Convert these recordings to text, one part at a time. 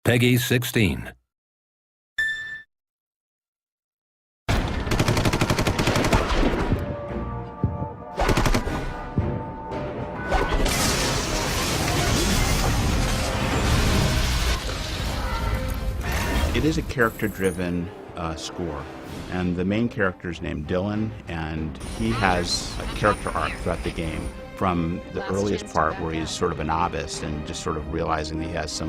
Peggy 16. It is a character-driven score, and the main character is named Dylan, and he has a character arc throughout the game, from the earliest part where he's sort of a novice and just sort of realizing that he has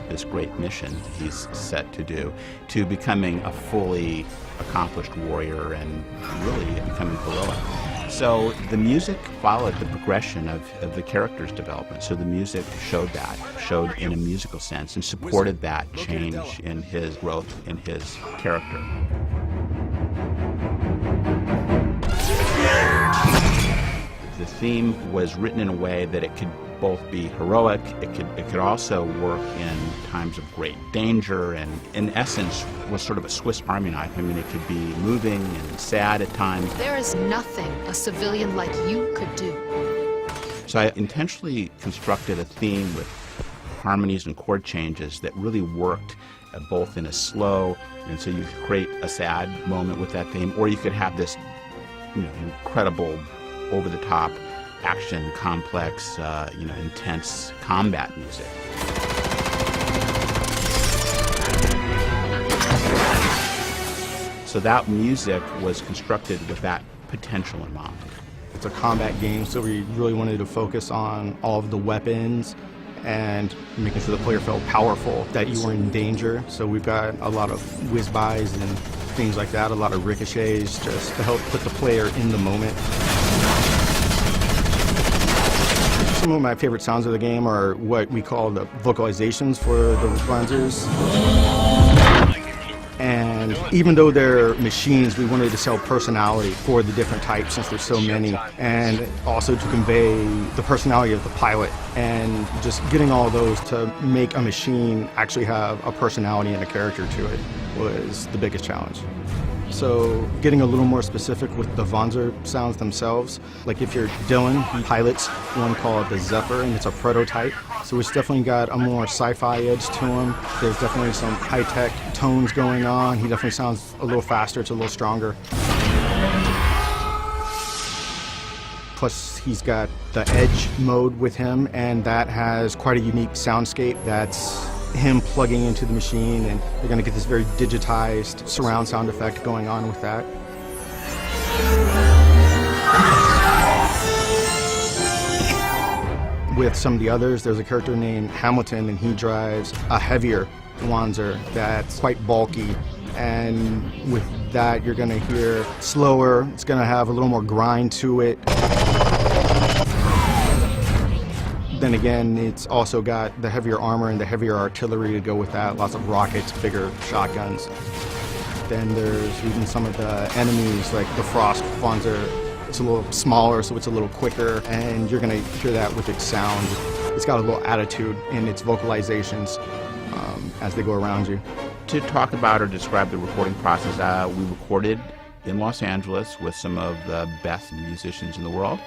this great mission he's set to do, to becoming a fully accomplished warrior and really becoming heroic. So the music followed the progression of the character's development. So the music showed in a musical sense, and supported that change in his growth in his character. The theme was written in a way that it could both be heroic, it could also work in times of great danger, and in essence was sort of a Swiss Army knife. I mean, it could be moving and sad at times. There is nothing a civilian like you could do. So I intentionally constructed a theme with harmonies and chord changes that really worked both in a slow, and so you could create a sad moment with that theme, or you could have this incredible, over-the-top, action, complex, intense combat music. So that music was constructed with that potential in mind. It's a combat game, so we really wanted to focus on all of the weapons and making sure the player felt powerful, that you were in danger. So we've got a lot of whiz-bys and things like that, a lot of ricochets, just to help put the player in the moment. Some of my favorite sounds of the game are what we call the vocalizations for the Wanzers. And even though they're machines, we wanted to sell personality for the different types, since there's so many, and also to convey the personality of the pilot, and just getting all those to make a machine actually have a personality and a character to it was the biggest challenge. So getting a little more specific with the Wanzer sounds themselves. Like if you're Dylan, he pilots one called the Zephyr, and it's a prototype. So it's definitely got a more sci-fi edge to him. There's definitely some high-tech tones going on. He definitely sounds a little faster, it's a little stronger. Plus he's got the Edge mode with him, and that has quite a unique soundscape. That's him plugging into the machine, and you're going to get this very digitized surround sound effect going on with that. With some of the others, there's a character named Hamilton, and he drives a heavier Wanzer that's quite bulky, and with that you're going to hear slower, it's going to have a little more grind to it. Then again, it's also got the heavier armor and the heavier artillery to go with that, lots of rockets, bigger shotguns. Then there's even some of the enemies, like the Frost Wanzer. It's a little smaller, so it's a little quicker, and you're going to hear that with its sound. It's got a little attitude in its vocalizations as they go around you. To talk about or describe the recording process, we recorded in Los Angeles with some of the best musicians in the world.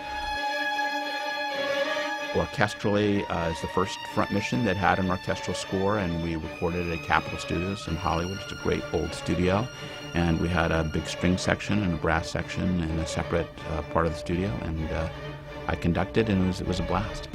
Orchestrally is the first front mission that had an orchestral score, and we recorded it at Capitol Studios in Hollywood. It's a great old studio, and we had a big string section and a brass section in a separate part of the studio, and I conducted, and it was a blast.